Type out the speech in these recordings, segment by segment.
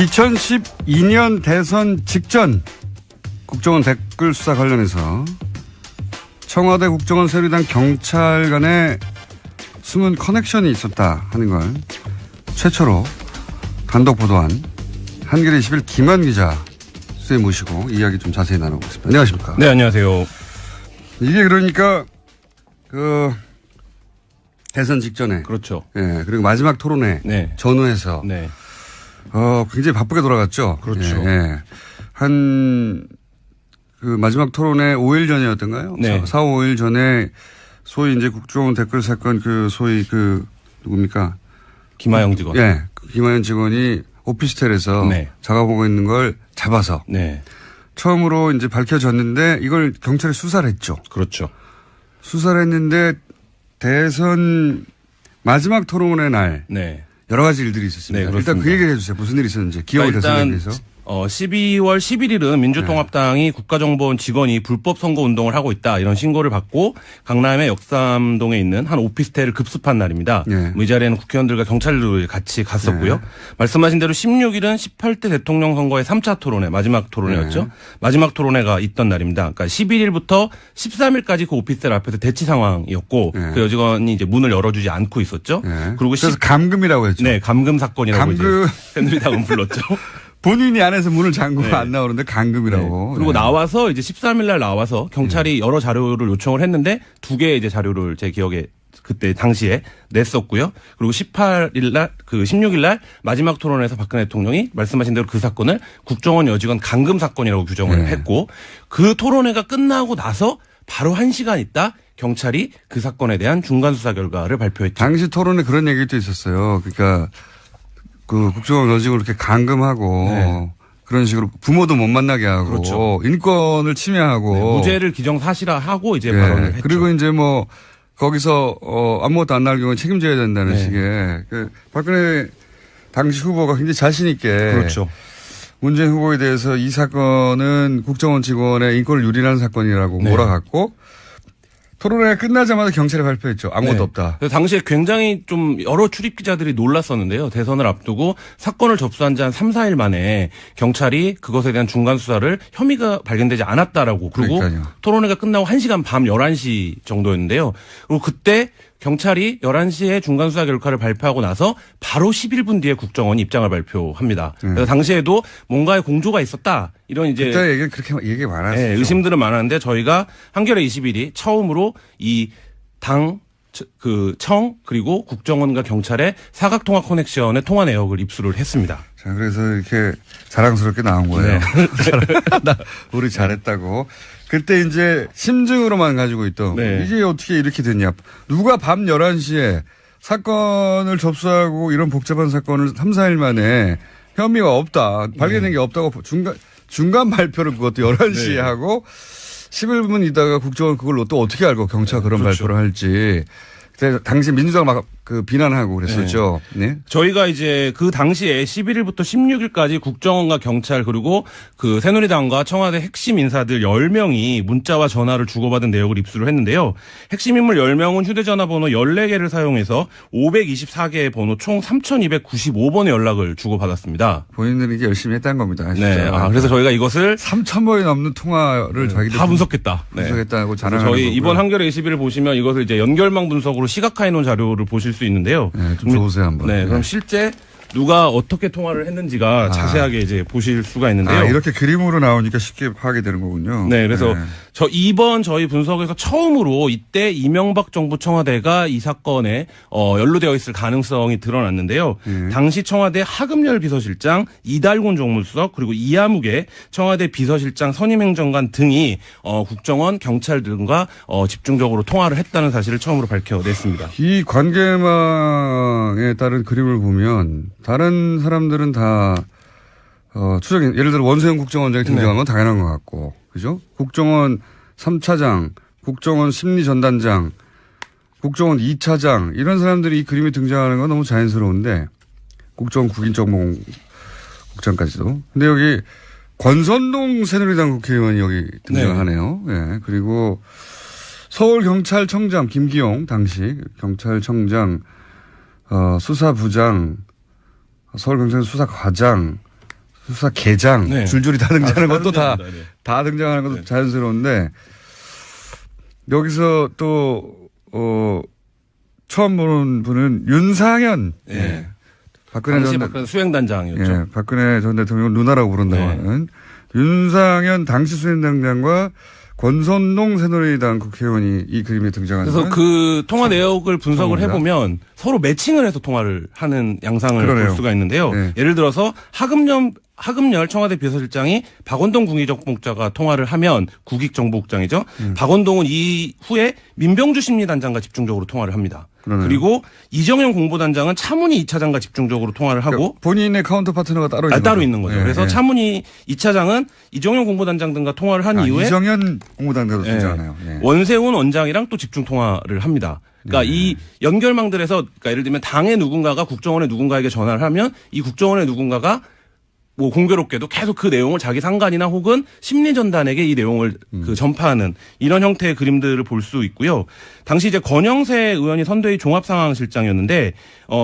2012년 대선 직전 국정원 댓글 수사 관련해서 청와대 국정원 새누리당 경찰 간에 숨은 커넥션이 있었다 하는 걸 최초로 단독 보도한 한겨레 21 김한 기자 수에 모시고 이야기 좀 자세히 나눠보겠습니다. 안녕하십니까? 네, 안녕하세요. 이게 그러니까 대선 직전에 그렇죠. 예, 그리고 마지막 토론회 네. 전후해서 네. 굉장히 바쁘게 돌아갔죠. 그렇죠. 예. 마지막 토론회 5일 전이었던가요? 네. 4, 5일 전에 소위 이제 국정원 댓글 사건 소위 누굽니까? 김하영 직원. 예. 김하영 직원이 오피스텔에서 네. 작업하고 있는 걸 잡아서. 네. 처음으로 이제 밝혀졌는데 이걸 경찰이 수사를 했죠. 그렇죠. 수사를 했는데 대선 마지막 토론회 날. 네. 여러 가지 일들이 있었습니다. 네, 일단 그 얘기를 해주세요. 무슨 일이 있었는지. 기억을 대선에 대해서. 12월 11일은 민주통합당이 국가정보원 직원이 불법 선거 운동을 하고 있다 이런 신고를 받고 강남의 역삼동에 있는 한 오피스텔을 급습한 날입니다. 네. 이 자리에는 국회의원들과 경찰들이 같이 갔었고요. 네. 말씀하신 대로 16일은 18대 대통령 선거의 3차 토론회 마지막 토론회였죠. 네. 마지막 토론회가 있던 날입니다. 그러니까 11일부터 13일까지 그 오피스텔 앞에서 대치 상황이었고 네. 그 여직원이 이제 문을 열어주지 않고 있었죠. 네. 그리고 그래서 감금이라고 했죠. 네, 감금 사건이라고 이제 새누리당은 불렀죠. 본인이 안에서 문을 잠그고 네. 안 나오는데 감금이라고. 네. 그리고 네. 나와서 이제 13일 날 나와서 경찰이 여러 자료를 요청을 했는데 2개의 이제 자료를 제 기억에 그때 당시에 냈었고요. 그리고 18일 날 16일 날 마지막 토론에서 박근혜 대통령이 말씀하신 대로 그 사건을 국정원 여직원 감금 사건이라고 규정을 네. 했고 그 토론회가 끝나고 나서 바로 1시간 있다 경찰이 그 사건에 대한 중간 수사 결과를 발표했죠. 당시 토론에 그런 얘기도 있었어요. 그러니까 국정원 여직원을 이렇게 감금하고 네. 그런 식으로 부모도 못 만나게 하고 그렇죠. 인권을 침해하고 네. 무죄를 기정사실화하고 이제 네. 발언을 했죠. 그리고 이제 거기서 아무것도 안 나올 경우에 책임져야 된다는 네. 식의 박근혜 당시 후보가 굉장히 자신 있게 그렇죠. 문재인 후보에 대해서 이 사건은 국정원 직원의 인권을 유린하는 사건이라고 네. 몰아갔고 토론회가 끝나자마자 경찰이 발표했죠. 아무것도 네. 없다. 당시에 굉장히 좀 여러 출입 기자들이 놀랐었는데요. 대선을 앞두고 사건을 접수한 지 한 3, 4일 만에 경찰이 그것에 대한 중간 수사를 혐의가 발견되지 않았다라고. 그리고 그러니까요. 토론회가 끝나고 1시간 밤 11시 정도였는데요. 그리고 그때 경찰이 11시에 중간 수사 결과를 발표하고 나서 바로 11분 뒤에 국정원이 입장을 발표합니다. 그래서 당시에도 뭔가의 공조가 있었다. 이런 이제 그때 얘기 그렇게 얘기 많았죠. 네, 의심들은 많았는데 저희가 한겨레 21이 처음으로 이 청 그리고 국정원과 경찰의 사각통화 커넥션의 통화 내역을 입수를 했습니다. 자, 그래서 이렇게 자랑스럽게 나온 거예요. 네. 우리 잘했다고. 그때 이제 심증으로만 가지고 있던 네. 이게 어떻게 이렇게 됐냐. 누가 밤 11시에 사건을 접수하고 이런 복잡한 사건을 3, 4일 만에 혐의가 없다. 발견된 게 없다고 중간 발표를 그것도 11시에 네. 하고 11분 있다가 국정원 그걸 또 어떻게 알고 경찰 그런 그렇죠. 발표를 할지. 그때 당시 민주당 막 비난하고 그랬었죠. 네. 네. 저희가 이제 그 당시에 11일부터 16일까지 국정원과 경찰 그리고 그 새누리당과 청와대 핵심 인사들 10명이 문자와 전화를 주고받은 내역을 입수를 했는데요. 핵심 인물 10명은 휴대전화 번호 14개를 사용해서 524개의 번호 총 3,295번의 연락을 주고받았습니다. 본인들이 이게 열심히 했다는 겁니다. 진짜. 네. 그래서 저희가 이것을 3,000번이 넘는 통화를 자기들 다 분석했다. 분석했다고 자랑하는 저희 거고요. 이번 한겨레 21을 보시면 이것을 이제 연결망 분석으로 시각화해 놓은 자료를 보실 수 있는데요. 네, 좀 좋으세요 한번. 네, 그럼 실제 누가 어떻게 통화를 했는지가 자세하게 이제 보실 수가 있는데요. 이렇게 그림으로 나오니까 쉽게 파악이 되는 거군요. 네, 그래서 이번 저희 분석에서 처음으로 이때 이명박 정부 청와대가 이 사건에 연루되어 있을 가능성이 드러났는데요. 당시 청와대 하금열 비서실장, 이달곤 정무수석 그리고 이하묵의 청와대 비서실장 선임행정관 등이 국정원, 경찰 등과 집중적으로 통화를 했다는 사실을 처음으로 밝혀냈습니다. 이 관계망에 따른 그림을 보면 다른 사람들은 다 추정이 예를 들어 원세훈 국정원장이 등장한 건 당연한 것 같고, 그죠? 국정원 3차장, 국정원 심리전단장, 국정원 2차장 이런 사람들이 이 그림에 등장하는 건 너무 자연스러운데 국정원 국인정보국장까지도. 근데 여기 권선동 새누리당 국회의원이 여기 등장하네요. 네. 그리고 서울경찰청장 김기용 당시 경찰청장 수사부장 서울경찰 수사과장 수사계장 네. 줄줄이 다 등장하는 것도 다 등장합니다. 다 등장하는 것도 네. 자연스러운데 여기서 또 처음 보는 분은 윤상현. 예. 박근혜 당시 전 박근혜 수행단장이었죠. 예, 박근혜 전 대통령을 누나라고 부른다고 네. 하는 윤상현 당시 수행단장과 권선동 새누리당 국회의원이 이 그림에 등장하는. 그래서 그 통화 내역을 분석을 처음입니다. 해보면 서로 매칭을 해서 통화를 하는 양상을 그러네요. 볼 수가 있는데요. 네. 예를 들어서 하금열 청와대 비서실장이 박원동 국익정보국장과 통화를 하면 국익정보국장이죠. 박원동은 이후에 민병주 심리단장과 집중적으로 통화를 합니다. 그러네요. 그리고 이정현 공보단장은 차문희 2차장과 집중적으로 통화를 하고 그러니까 본인의 카운터 파트너가 따로 있는 따로 거죠. 있는 거죠. 예, 그래서 예. 차문희 2차장은 이정현 공보단장 등과 통화를 한 이후에 이정현 공무단장도 예. 등장하네요. 예. 원세훈 원장이랑 또 집중 통화를 합니다. 그러니까 이 연결망들에서 그러니까 예를 들면 당의 누군가가 국정원의 누군가에게 전화를 하면 이 국정원의 누군가가 뭐 공교롭게도 계속 그 내용을 자기 상관이나 혹은 심리전단에게 이 내용을 그 전파하는 이런 형태의 그림들을 볼 수 있고요. 당시 이제 권영세 의원이 선대위 종합상황실장이었는데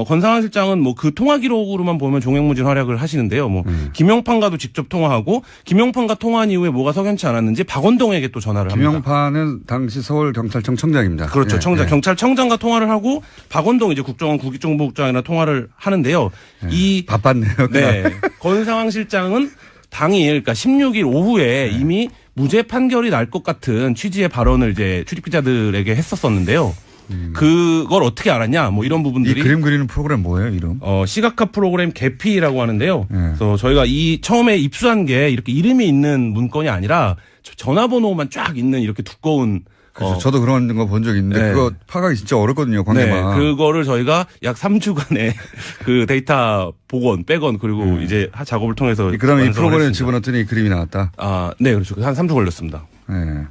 권상황실장은 뭐 그 통화 기록으로만 보면 종횡무진 활약을 하시는데요. 뭐 김용판과도 직접 통화하고 김용판과 통화한 이후에 뭐가 석연치 않았는지 박원동에게 또 전화를 합니다. 김영파는 당시 서울경찰청 청장입니다. 그렇죠. 예, 청장, 예. 경찰청장과 통화를 하고 박원동 이제 국정원 국익정보국장이랑 통화를 하는데요. 이 바빴네요. 네. 권상황 실장은 당일 그러니까 16일 오후에 이미 무죄 판결이 날 것 같은 취지의 발언을 이제 출입기자들에게 했었었는데요. 그걸 어떻게 알았냐? 뭐 이런 이 부분들이 그림 그리는 프로그램 뭐예요, 이름? 시각화 프로그램 개피라고 하는데요. 네. 그래서 저희가 이 처음에 입수한 게 이렇게 이름이 있는 문건이 아니라 전화번호만 쫙 있는 이렇게 두꺼운 그래서 저도 그런 거 본 적 있는데 네. 그거 파악이 진짜 어렵거든요, 관계만. 그거를 저희가 약 3주간의 그 데이터 복원, 백원 그리고 이제 작업을 통해서 그다음에 이 완성을 프로그램에 했습니다. 집어넣더니 이 그림이 나왔다. 네, 그렇죠. 한 3주 걸렸습니다. 네.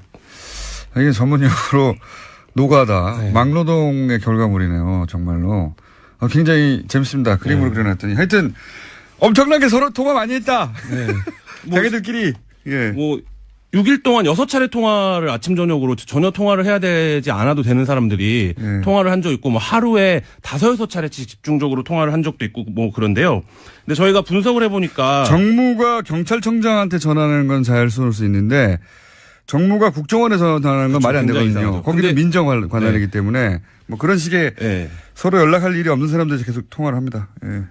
이게 전문용어로 노가다, 네. 막노동의 결과물이네요, 정말로. 굉장히 재밌습니다. 그림으로 네. 그려놨더니. 하여튼 엄청나게 서로 통화 많이 했다. 네. 자기들끼리. 예. 뭐 6일 동안 6차례 통화를 아침 저녁으로 전혀 통화를 해야 되지 않아도 되는 사람들이 네. 통화를 한 적 있고 뭐 하루에 5-6차례씩 집중적으로 통화를 한 적도 있고 뭐 그런데요. 근데 저희가 분석을 해보니까 정무가 경찰청장한테 전하는 건 잘 쏠 수 있는데 정무가 국정원에 전하는 건 그렇죠. 말이 안 굉장히 되거든요. 이상하죠. 거기는 근데- 민정 관할이기 때문에 뭐 그런 식의 네. 서로 연락할 일이 없는 사람들이 계속 통화를 합니다. 예.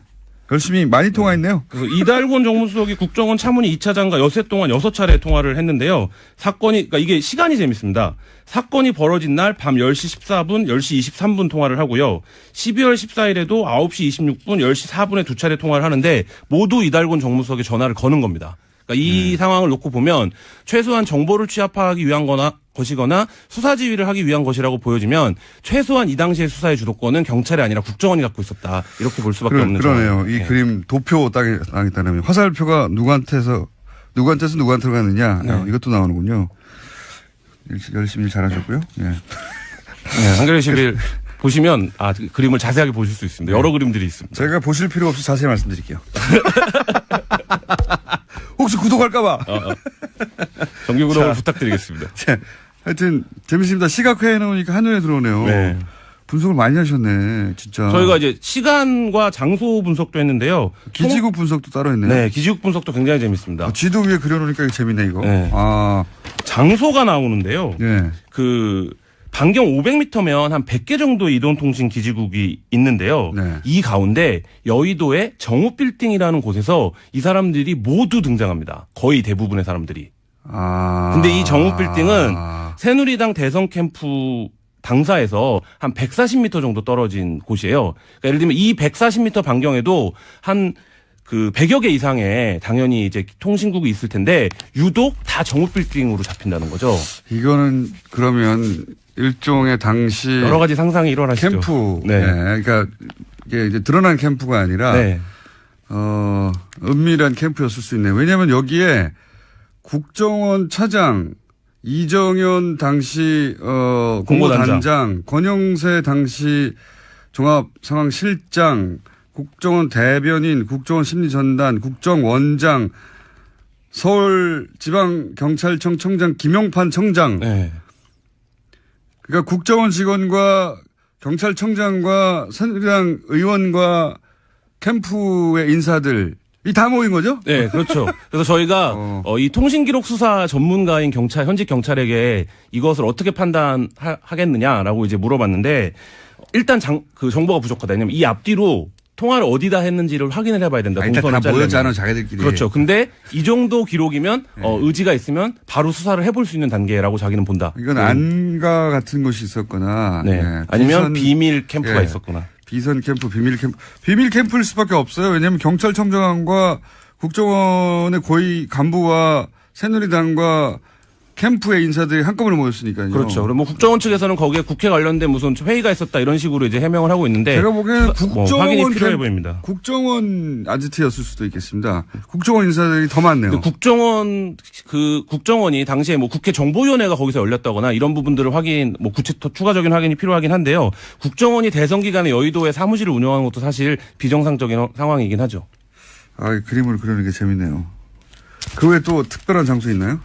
열심히 많이 통화했네요. 그래서 이달곤 정무수석이 국정원 차문희 2차장과 여세 동안 6차례 통화를 했는데요. 사건이, 그러니까 이게 시간이 재밌습니다. 사건이 벌어진 날 밤 10시 14분, 10시 23분 통화를 하고요. 12월 14일에도 9시 26분, 10시 4분에 2차례 통화를 하는데 모두 이달곤 정무수석이 전화를 거는 겁니다. 그러니까 이 상황을 놓고 보면 최소한 정보를 취합하기 위한 것이거나 수사 지휘를 하기 위한 것이라고 보여지면 최소한 이 당시의 수사의 주도권은 경찰이 아니라 국정원이 갖고 있었다. 이렇게 볼 수밖에 없는 그러네요. 상황이에요. 이 네. 그림 도표 따겠다면 화살표가 누구한테서 누구한테로 가느냐 네. 이것도 나오는군요. 열심히 잘하셨고요. 예. 네, 한겨레 21 보시면 그 그림을 자세하게 보실 수 있습니다. 여러 그림들이 있습니다. 제가 보실 필요 없이 자세히 말씀드릴게요. 혹시 구독할까봐. 정기 구독을 자. 부탁드리겠습니다. 하여튼 재밌습니다. 시각화해 놓으니까 한눈에 들어오네요. 네. 분석을 많이 하셨네, 진짜. 저희가 이제 시간과 장소 분석도 했는데요. 기지국 분석도 따로 있네요. 네, 기지국 분석도 굉장히 재밌습니다. 지도 위에 그려놓으니까 이거 재밌네, 이거. 네. 아, 장소가 나오는데요. 네. 그 반경 500m면 한 100개 정도 이동통신 기지국이 있는데요. 네. 이 가운데 여의도의 정우빌딩이라는 곳에서 이 사람들이 모두 등장합니다. 거의 대부분의 사람들이. 아. 근데 이 정우빌딩은 새누리당 대선 캠프 당사에서 한 140m 정도 떨어진 곳이에요. 그러니까 예를 들면 이 140m 반경에도 한 그 100여 개 이상의 당연히 이제 통신국이 있을 텐데 유독 다 정우빌딩으로 잡힌다는 거죠. 이거는 그러면 일종의 당시 여러 가지 상상이 일어나시죠. 캠프. 네. 그러니까 이게 이제 드러난 캠프가 아니라 네. 은밀한 캠프였을 수 있네요. 왜냐하면 여기에 국정원 차장, 이정현 당시 공보단장, 권영세 당시 종합상황실장, 국정원 대변인, 국정원 심리전단, 국정원장, 서울지방경찰청 청장 김용판 청장. 네. 그러니까 국정원 직원과 경찰청장과 새누리당 의원과 캠프의 인사들 이 다 모인 거죠? 네, 그렇죠. 그래서 저희가 이 통신기록 수사 전문가인 현직 경찰에게 이것을 어떻게 판단하겠느냐라고 이제 물어봤는데 일단 그 정보가 부족하다. 왜냐면 이 앞뒤로 통화를 어디다 했는지를 확인을 해봐야 된다. 일단 다 모였잖아, 자기들끼리. 그렇죠. 근데 이 정도 기록이면 의지가 있으면 바로 수사를 해볼 수 있는 단계라고 자기는 본다. 이건 안가 같은 것이 있었거나, 네. 아니면 비밀 캠프가 있었거나. 비선 캠프, 비밀 캠프일 수밖에 없어요. 왜냐하면 경찰청장과 국정원의 고위 간부와 새누리당과 캠프의 인사들이 한꺼번에 모였으니까요. 그렇죠. 그리고 뭐 국정원 측에서는 거기에 국회 관련된 무슨 회의가 있었다 이런 식으로 이제 해명을 하고 있는데 제가 보기에는 확인이 필요해 보입니다. 국정원 아지트였을 수도 있겠습니다. 국정원 인사들이 더 많네요. 국정원이 당시에 뭐 국회 정보위원회가 거기서 열렸다거나 이런 부분들을 뭐 추가적인 확인이 필요하긴 한데요. 국정원이 대선 기간에 여의도에 사무실을 운영하는 것도 사실 비정상적인 상황이긴 하죠. 그림을 그리는 게 재밌네요. 그 외에 또 특별한 장소 있나요?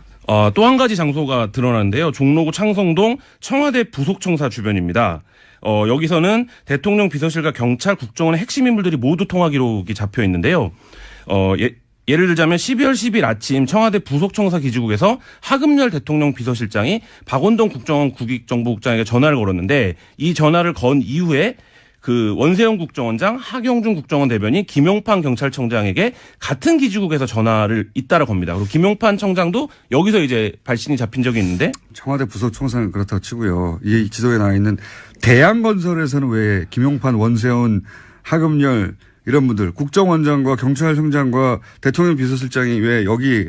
또 한 가지 장소가 드러났는데요. 종로구 창성동 청와대 부속청사 주변입니다. 여기서는 대통령 비서실과 경찰, 국정원의 핵심 인물들이 모두 통화 기록이 잡혀 있는데요. 예를 들자면 12월 10일 아침 청와대 부속청사 기지국에서 하금열 대통령 비서실장이 박원동 국정원 국익정보국장에게 전화를 걸었는데 이 전화를 건 이후에 그 원세훈 국정원장, 하경준 국정원 대변인, 김용판 경찰청장에게 같은 기지국에서 전화를 잇따라 겁니다. 그리고 김용판 청장도 여기서 이제 발신이 잡힌 적이 있는데 청와대 부속청사는 그렇다고 치고요. 이 지도에 나와 있는 대양건설에서는 왜 김용판, 원세훈, 하금열 이런 분들 국정원장과 경찰청장과 대통령 비서실장이 왜 여기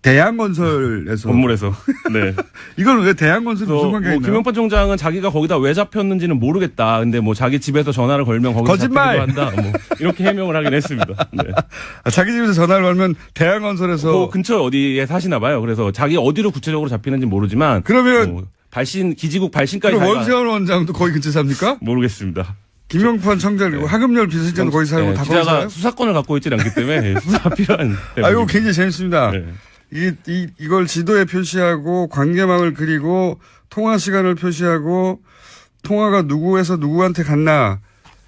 대양건설에서 건물에서 네. 이건 왜 대양건설이 무슨 관계가 있나요? 김용판 총장은 자기가 거기다 왜 잡혔는지는 모르겠다. 근데 뭐 자기 집에서 전화를 걸면 거기서 거짓말 잡히기도 한다. 뭐 이렇게 해명을 하긴 했습니다. 네. 자기 집에서 전화를 걸면 대양건설에서 그 근처 어디에 사시나 봐요. 그래서 자기 어디로 구체적으로 잡히는지 모르지만 그러면 기지국 발신까지 원세훈 원장도 거기 근처에 삽니까? 모르겠습니다. 김용판 청장 그리고 하금열 비서실장도 거기 살고 다 거기 살아요? 기자가 수사권을 갖고 있지는 않기 때문에 수사 필요한. 이거 굉장히 재밌습니다. 네. 이걸 지도에 표시하고 관계망을 그리고 통화 시간을 표시하고 통화가 누구에서 누구한테 갔나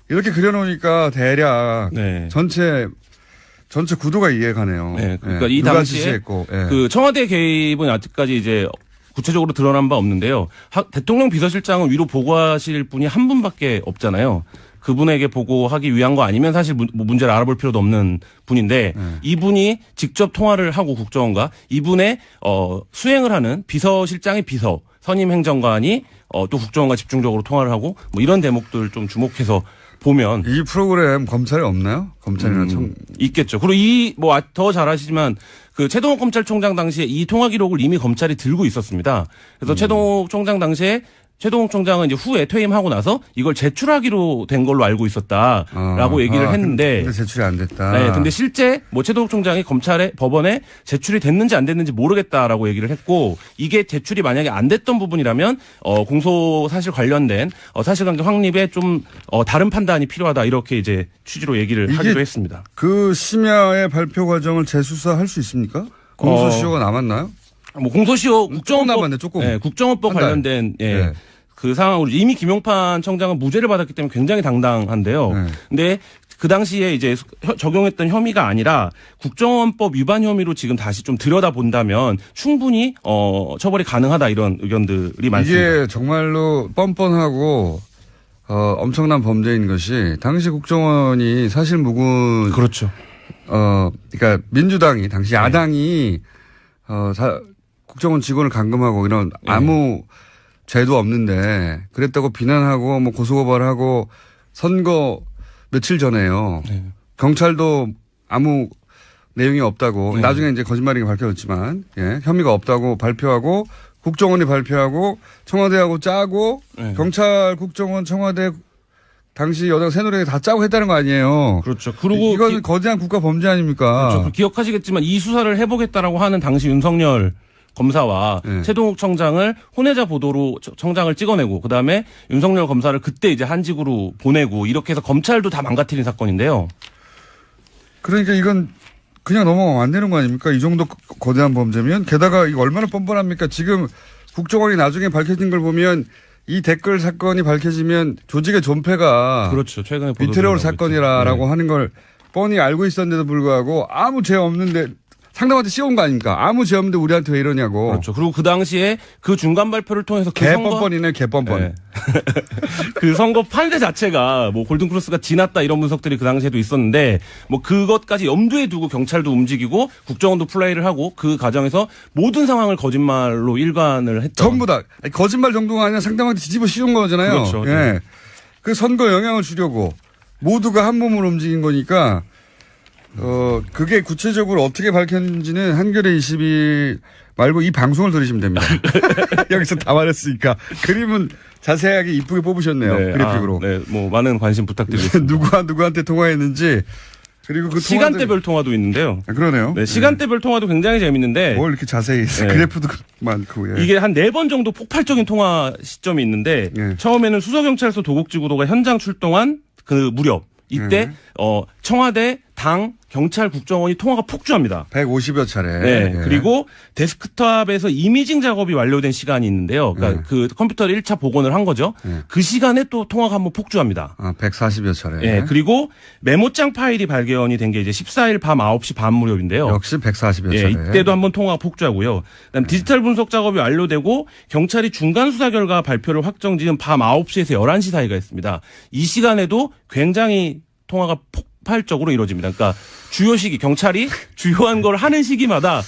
이렇게 그려놓으니까 대략 전체 구도가 이해가네요. 네. 그러니까 이 당시에 그 청와대 개입은 아직까지 이제 구체적으로 드러난 바 없는데요. 대통령 비서실장은 위로 보고하실 분이 한 분밖에 없잖아요. 그분에게 보고하기 위한 거 아니면 사실 문제를 알아볼 필요도 없는 분인데 이분이 직접 통화를 하고 국정원과 이분의 수행을 하는 비서실장의 비서 선임 행정관이 또 국정원과 집중적으로 통화를 하고 뭐 이런 대목들 좀 주목해서 보면 이 프로그램 검찰에 없나요? 검찰이나 있겠죠. 그리고 더 잘 아시지만 그 최동욱 검찰총장 당시에 이 통화 기록을 이미 검찰이 들고 있었습니다. 그래서 최동욱 총장 당시에 최동욱 총장은 이제 후에 퇴임하고 나서 이걸 제출하기로 된 걸로 알고 있었다라고 얘기를 했는데. 근데 제출이 안 됐다. 네. 근데 실제 최동욱 총장이 법원에 제출이 됐는지 안 됐는지 모르겠다라고 얘기를 했고 이게 제출이 만약에 안 됐던 부분이라면 공소 사실 관련된 사실관계 확립에 좀 다른 판단이 필요하다 이렇게 이제 취지로 얘기를 하기도 했습니다. 그 심야의 발표 과정을 재수사할 수 있습니까? 공소시효가 남았나요? 공소시효 국정원법 관련된 그 상황으로 이미 김용판 청장은 무죄를 받았기 때문에 굉장히 당당한데요. 근데 그 당시에 이제 적용했던 혐의가 아니라 국정원법 위반 혐의로 지금 다시 좀 들여다본다면 충분히 처벌이 가능하다 이런 의견들이 많습니다. 이게 정말로 뻔뻔하고 엄청난 범죄인 것이 당시 국정원이 사실 무근 그렇죠. 그러니까 민주당이 당시 야당이 국정원 직원을 감금하고 이런 아무 죄도 없는데 그랬다고 비난하고 뭐 고소고발하고 선거 며칠 전에요. 경찰도 아무 내용이 없다고 나중에 이제 거짓말인 게 밝혀졌지만 혐의가 없다고 발표하고 국정원이 발표하고 청와대하고 짜고 경찰, 국정원, 청와대 당시 여당 새누리당이 다 짜고 했다는 거 아니에요. 그렇죠. 그리고 이건 거대한 국가 범죄 아닙니까? 그렇죠. 기억하시겠지만 이 수사를 해보겠다라고 하는 당시 윤석열 검사와 최동욱 청장을 혼외자 보도로 청장을 찍어내고 그다음에 윤석열 검사를 그때 이제 한직으로 보내고 이렇게 해서 검찰도 다 망가뜨린 사건인데요. 그러니까 이건 그냥 넘어가면 안 되는 거 아닙니까? 이 정도 거대한 범죄면 게다가 이거 얼마나 뻔뻔합니까? 지금 국정원이 나중에 밝혀진 걸 보면 이 댓글 사건이 밝혀지면 조직의 존폐가 그렇죠. 최근에 위태로울 사건이라고 하는 걸 뻔히 알고 있었는데도 불구하고 아무 죄 없는데 상대방한테 씌운 거 아닙니까? 아무 죄 없는데 우리한테 왜 이러냐고. 그렇죠. 그리고 그 당시에 그 중간 발표를 통해서 그 개뻔뻔이네, 개뻔뻔. 네. 그 선거 판례 자체가 뭐 골든크로스가 지났다 이런 분석들이 그 당시에도 있었는데 뭐 그것까지 염두에 두고 경찰도 움직이고 국정원도 플레이를 하고 그 과정에서 모든 상황을 거짓말로 일관을 했죠. 전부 다. 아니, 거짓말 정도가 아니라 상대방한테 뒤집어 씌운 거잖아요. 그렇죠. 예. 네. 그 선거 영향을 주려고 모두가 한 몸으로 움직인 거니까 그게 구체적으로 어떻게 밝혔는지는 한겨레 20일 말고 이 방송을 들으시면 됩니다. 여기서 다 말했으니까. 그림은 자세하게 이쁘게 뽑으셨네요. 네. 그래픽으로. 네. 뭐 많은 관심 부탁드리겠습니다. 누구와 누구한테 통화했는지 그리고 그 시간대별 통화도 있는데요. 그러네요. 네, 시간대별 통화도 굉장히 재밌는데 뭘 이렇게 자세히 그래프도 많고. 예. 이게 한 4번 정도 폭발적인 통화 시점이 있는데 처음에는 수서경찰서 도곡지구도가 현장 출동한 그 무렵 이때 청와대, 당, 경찰, 국정원이 통화가 폭주합니다. 150여 차례. 네. 그리고 데스크탑에서 이미징 작업이 완료된 시간이 있는데요. 그러니까 그 컴퓨터를 1차 복원을 한 거죠. 그 시간에 또 통화가 한번 폭주합니다. 140여 차례. 네. 그리고 메모장 파일이 발견이 된 게 이제 14일 밤 9시 반 무렵인데요. 역시 140여 차례. 이때도 한번 통화가 폭주하고요. 그다음 디지털 분석 작업이 완료되고 경찰이 중간 수사 결과 발표를 확정 지은 밤 9시에서 11시 사이가 있습니다. 이 시간에도 굉장히 통화가 폭발적으로 이루어집니다. 그러니까 주요 시기 경찰이 주요한 걸 하는 시기마다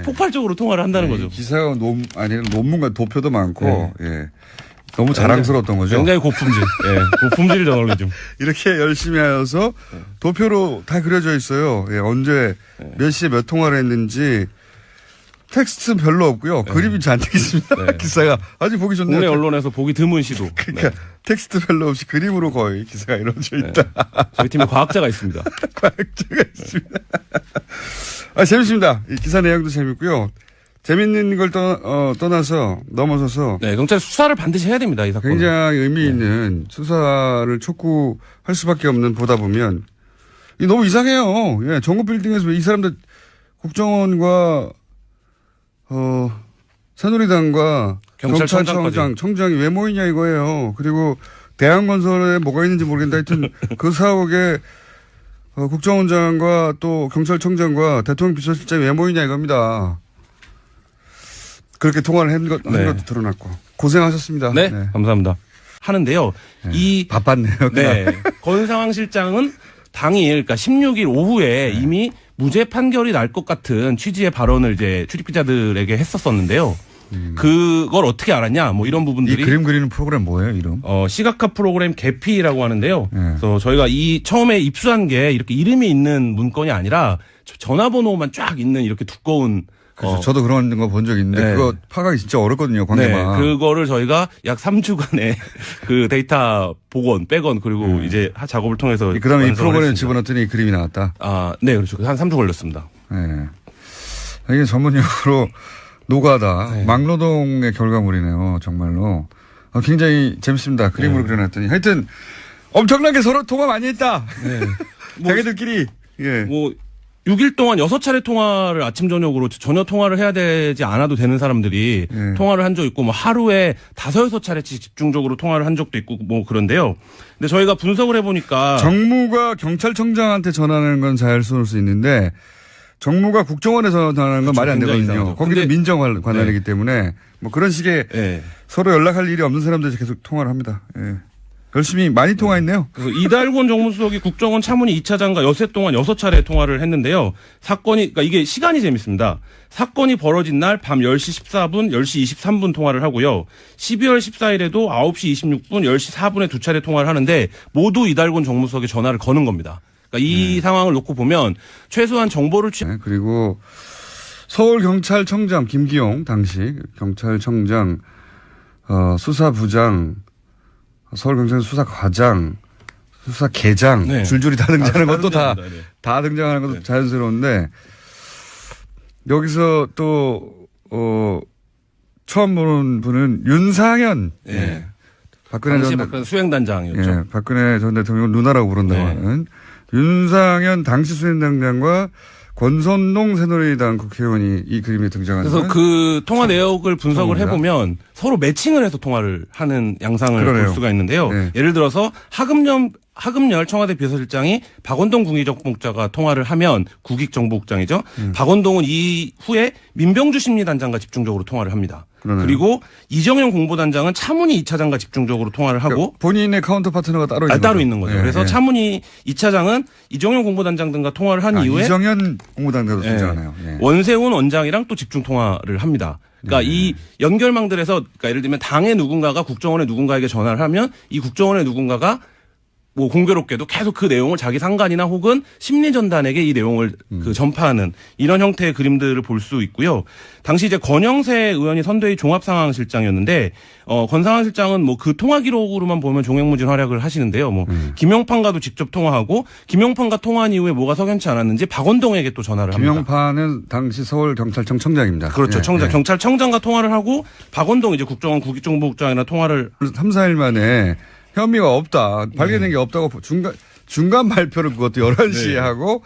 폭발적으로 통화를 한다는 거죠. 기사가 논문과 도표도 많고 예. 너무 자랑스러웠던 거죠. 굉장히 고품질. 고품질 저널리즘. 이렇게 열심히 하여서 도표로 다 그려져 있어요. 예, 언제 몇 시에 몇 통화를 했는지 텍스트 별로 없고요. 그림이 잔뜩 있습니다. 기사가 아주 보기 좋네요. 국내 언론에서 보기 드문 시도. 그러니까 텍스트 별로 없이 그림으로 거의 기사가 이루어져 있다. 저희 팀에 과학자가 있습니다. 과학자가 있습니다. 재밌습니다. 이 기사 내용도 재밌고요. 재밌는 걸 넘어서서. 네, 경찰 수사를 반드시 해야 됩니다. 이 사건. 굉장히 의미 있는 수사를 촉구할 수밖에 없는 보다 보면 이 너무 이상해요. 예, 정부 빌딩에서 왜 이 사람들 국정원과 새누리당과 경찰청장이 왜 모이냐 이거예요. 그리고 대한건설에 뭐가 있는지 모르겠는데 하여튼 그 사옥에 국정원장과 또 경찰청장과 대통령 비서실장이 왜 모이냐 이겁니다. 그렇게 통화를 한 것도 드러났고 고생하셨습니다. 네, 감사합니다. 하는데요. 바빴네요. 네. 권상황 실장은 당일 그러니까 16일 오후에 이미 무죄 판결이 날 것 같은 취지의 발언을 이제 출입 기자들에게 했었었는데요. 그걸 어떻게 알았냐? 뭐 이런 부분들이. 이 그림 그리는 프로그램 뭐예요, 이름? 시각화 프로그램 개피라고 하는데요. 그래서 저희가 처음에 입수한 게 이렇게 이름이 있는 문건이 아니라 전화번호만 쫙 있는 이렇게 두꺼운. 그렇죠. 저도 그런 거 본 적 있는데 그거 파악이 진짜 어렵거든요, 관계가. 네, 그거를 저희가 약 3주간의 그 데이터 복원, 백원 그리고 이제 작업을 통해서. 그다음에 이 프로그램에 집어넣더니 그림이 나왔다. 네, 그렇죠. 한 3주 걸렸습니다. 네. 이게 전문용어로 노가다, 막노동의 결과물이네요, 정말로. 굉장히 재밌습니다. 그림으로 그려놨더니. 하여튼 엄청나게 서로 통화 많이 했다. 자기들끼리. 예. 6일 동안 6차례 통화를 아침 저녁으로 전혀 통화를 해야 되지 않아도 되는 사람들이 통화를 한 적 있고 하루에 5-6차례씩 집중적으로 통화를 한 적도 있고 그런데요. 근데 저희가 분석을 해보니까 정무가 경찰청장한테 전화하는 건 자연스러울 수 있는데 정무가 국정원에 전화하는 건 말이 안 되거든요. 거기도 민정 관할이기 때문에 그런 식의 서로 연락할 일이 없는 사람들이 계속 통화를 합니다. 예. 열심히 많이 통화했네요. 그래서 이달곤 정무수석이 국정원 차문위 2차장과 여세 동안 6차례 통화를 했는데요. 그러니까 이게 시간이 재밌습니다. 사건이 벌어진 날 밤 10시 14분, 10시 23분 통화를 하고요. 12월 14일에도 9시 26분, 10시 4분에 2차례 통화를 하는데 모두 이달곤 정무수석이 전화를 거는 겁니다. 그러니까 이 상황을 놓고 보면 최소한 정보를 그리고 서울경찰청장 김기용 당시 경찰청장 수사부장 서울경찰 수사과장, 수사계장 줄줄이 다 등장하는 것도 다 등장하는 것도 자연스러운데 여기서 또 처음 보는 분은 윤상현 박근혜 전 수행단장이었죠. 박근혜 전 대통령 누나라고 부른다는 윤상현 당시 수행단장과 권선동 새누리당 국회의원이 이 그림에 등장하는. 그래서 그 통화 내역을 분석을 해보면 서로 매칭을 해서 통화를 하는 양상을 볼 수가 있는데요. 예를 들어서 하금열 청와대 비서실장이 박원동 국익정보국장과 통화를 하면 국익정보국장이죠. 박원동은 이후에 민병주 심리단장과 집중적으로 통화를 합니다. 그러네요. 그리고 이정현 공보단장은 차문희 2차장과 집중적으로 통화를 하고 그러니까 본인의 카운터 파트너가 따로 있는 따로 거죠. 있는 거죠. 예, 그래서 예. 차문희 2차장은 이정현 공보단장 등과 통화를 한 이후에 이정현 공무단장도 예, 등장하네요. 예. 원세훈 원장이랑 또 집중 통화를 합니다. 그러니까 이 연결망들에서 그러니까 예를 들면 당의 누군가가 국정원의 누군가에게 전화를 하면 이 국정원의 누군가가 뭐 공교롭게도 계속 그 내용을 자기 상관이나 혹은 심리전단에게 이 내용을 그 전파하는 이런 형태의 그림들을 볼 수 있고요. 당시 이제 권영세 의원이 선대위 종합상황실장이었는데 권 상황실장은 뭐 그 통화 기록으로만 보면 종횡무진 활약을 하시는데요. 뭐 김영판과도 직접 통화하고 김영판과 통화한 이후에 뭐가 석연치 않았는지 박원동에게 또 전화를 합니다. 김영판은 당시 서울경찰청 청장입니다. 그렇죠. 예, 청장, 예. 경찰청장과 통화를 하고 박원동 이제 국정원 국익정보국장이랑 통화를 3, 4일 만에 혐의가 없다. 발견된 게 없다고 중간 발표를 그것도 11시에 네. 하고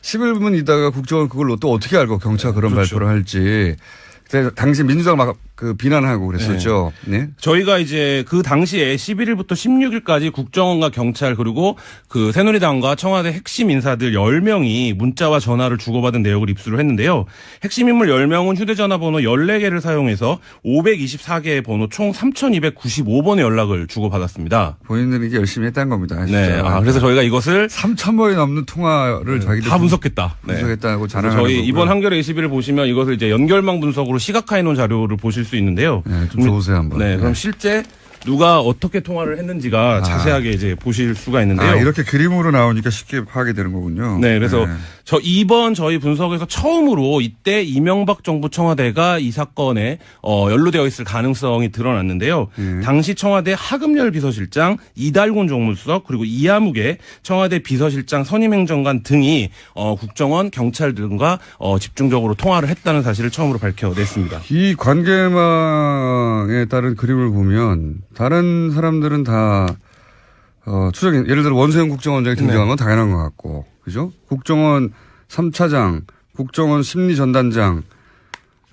11분 있다가 국정원 그걸로 또 어떻게 알고 경찰 그런 그렇죠. 발표를 할지. 그때 당시 민주당 막 그 비난하고 그랬었죠. 네. 저희가 이제 그 당시에 11일부터 16일까지 국정원과 경찰 그리고 그 새누리당과 청와대 핵심 인사들 10명이 문자와 전화를 주고받은 내역을 입수를 했는데요. 핵심 인물 10명은 휴대전화 번호 14개를 사용해서 524개의 번호 총 3,295번의 연락을 주고받았습니다. 본인들이 이게 열심히 했다는 겁니다. 진짜. 네. 그래서 저희가 이것을 3,000번이 넘는 통화를 자기들 다 분석했다. 네. 분석했다고 그래서 자랑하는 저희 거고요. 이번 한겨레 21을 보시면 이것을 이제 연결망 분석으로 시각화해 놓은 자료를 보실 수 있는데요. 네, 좀 좋으세요 한번. 네, 그럼 실제 누가 어떻게 통화를 했는지가 자세하게 이제 보실 수가 있는데요. 이렇게 그림으로 나오니까 쉽게 파악이 되는 거군요. 네, 그래서 이번 저희 분석에서 처음으로 이때 이명박 정부 청와대가 이 사건에 연루되어 있을 가능성이 드러났는데요. 당시 청와대 하금열 비서실장, 이달곤 정무수석 그리고 이하묵의 청와대 비서실장 선임행정관 등이 국정원, 경찰 등과 집중적으로 통화를 했다는 사실을 처음으로 밝혀냈습니다. 이 관계망에 따른 그림을 보면 다른 사람들은 다 추적인 예를 들어 원세훈 국정원장이 등장한 건 당연한 것 같고 그죠? 국정원 3차장, 국정원 심리전단장,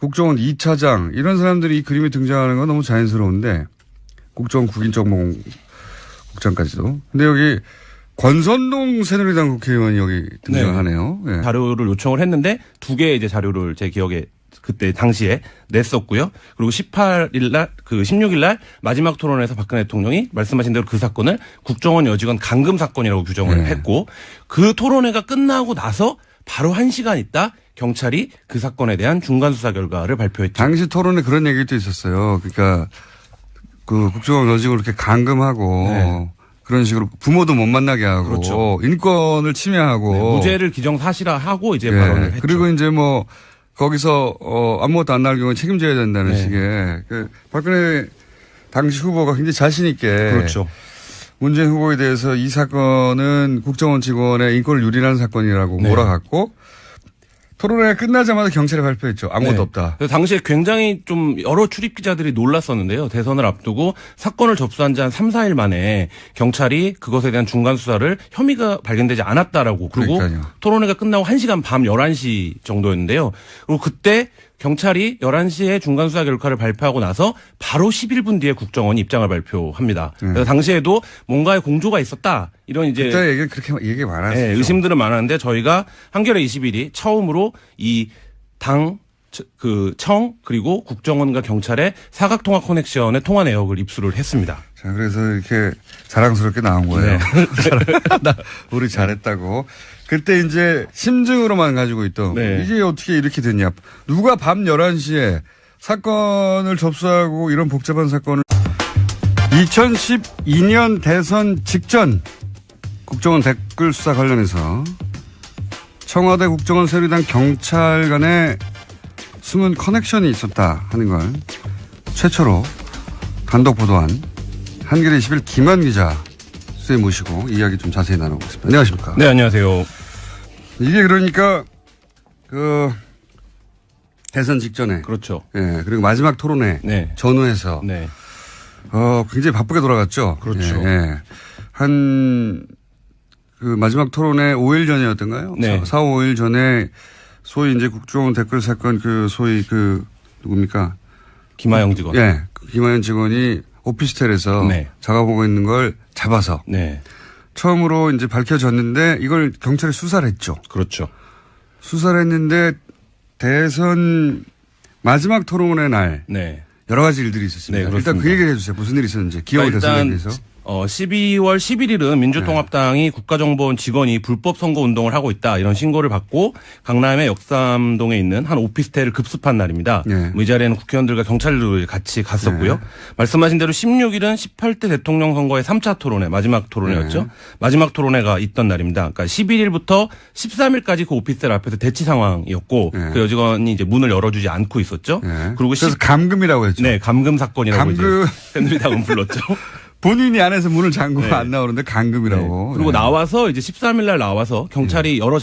국정원 2차장 이런 사람들이 이 그림에 등장하는 건 너무 자연스러운데 국정원 국인정보국장까지도. 근데 여기 권선동 새누리당 국회의원이 여기 등장하네요. 네. 자료를 요청을 했는데 두 개의 이제 자료를 제 기억에 그때 당시에 냈었고요. 그리고 18일 날, 16일 날 마지막 토론에서 박근혜 대통령이 말씀하신 대로 그 사건을 국정원 여직원 감금 사건이라고 규정을 했고 그 토론회가 끝나고 나서 바로 1시간 있다 경찰이 그 사건에 대한 중간 수사 결과를 발표했죠. 당시 토론에 그런 얘기도 있었어요. 그러니까 그 국정원 여직원을 이렇게 감금하고 그런 식으로 부모도 못 만나게 하고 그렇죠. 인권을 침해하고 무죄를 기정사실화하고 이제 발언을 했죠. 그리고 이제 뭐 거기서 아무것도 안 나올 경우에 책임져야 된다는 식의 박근혜 당시 후보가 굉장히 자신 있게 그렇죠. 문재인 후보에 대해서 이 사건은 국정원 직원의 인권을 유린하는 사건이라고 몰아갔고 토론회가 끝나자마자 경찰에 발표했죠. 아무것도 없다. 그래서 당시에 굉장히 좀 여러 출입 기자들이 놀랐었는데요. 대선을 앞두고 사건을 접수한 지 한 3, 4일 만에 경찰이 그것에 대한 중간 수사를 혐의가 발견되지 않았다라고 그리고 그러니까요. 토론회가 끝나고 1시간 밤 11시 정도였는데요. 그리고 그때 경찰이 11시에 중간 수사 결과를 발표하고 나서 바로 11분 뒤에 국정원이 입장을 발표합니다. 그래서 당시에도 뭔가의 공조가 있었다. 이런 이제 그때 얘기 그렇게 얘기 많았어요. 의심들은 많았는데 저희가 한겨레 21이 처음으로 이 당 청 그리고 국정원과 경찰의 사각통화 커넥션의 통화 내역을 입수를 했습니다. 자, 그래서 이렇게 자랑스럽게 나온 거예요. 우리 잘했다고. 그때 이제 심증으로만 가지고 있던 이게 어떻게 이렇게 됐냐. 누가 밤 11시에 사건을 접수하고 이런 복잡한 사건을 2012년 대선 직전 국정원 댓글 수사 관련해서 청와대 국정원 새누리당 경찰 간의 숨은 커넥션이 있었다 하는 걸 최초로 단독 보도한 한겨레 21 김한 기자 수에 모시고 이야기 좀 자세히 나눠보겠습니다. 안녕하십니까? 네, 안녕하세요. 이게 그러니까 그 대선 직전에 그렇죠. 예, 그리고 마지막 토론회 전후해서 굉장히 바쁘게 돌아갔죠. 그렇죠. 예. 한 그 마지막 토론회 5일 전이었던가요? 네. 4, 5일 전에 소위 이제 국정원 댓글 사건 소위 누굽니까? 김하영 직원. 예. 김하영 직원이 오피스텔에서 작업하고 있는 걸 잡아서 처음으로 이제 밝혀졌는데 이걸 경찰이 수사를 했죠. 그렇죠. 수사를 했는데 대선 마지막 토론의 날 네. 여러 가지 일들이 있었습니다. 네, 일단 그 그렇습니다. 얘기를 해주세요. 무슨 일이 있었는지. 기억을 대선에 대해서. 12월 11일은 민주통합당이 국가정보원 직원이 불법 선거 운동을 하고 있다 이런 신고를 받고 강남의 역삼동에 있는 한 오피스텔을 급습한 날입니다. 네. 이 자리에는 국회의원들과 경찰도 같이 갔었고요. 말씀하신 대로 16일은 18대 대통령 선거의 3차 토론회, 마지막 토론회였죠. 마지막 토론회가 있던 날입니다. 그러니까 11일부터 13일까지 그 오피스텔 앞에서 대치 상황이었고 그 여직원이 이제 문을 열어주지 않고 있었죠. 그리고 그래서 감금이라고 했죠. 네, 감금 사건이라고 감금. 이제 새누리당은 불렀죠. 본인이 안에서 문을 잠그고 안 나오는데 감금이라고. 그리고 나와서 이제 13일 날 나와서 경찰이 여러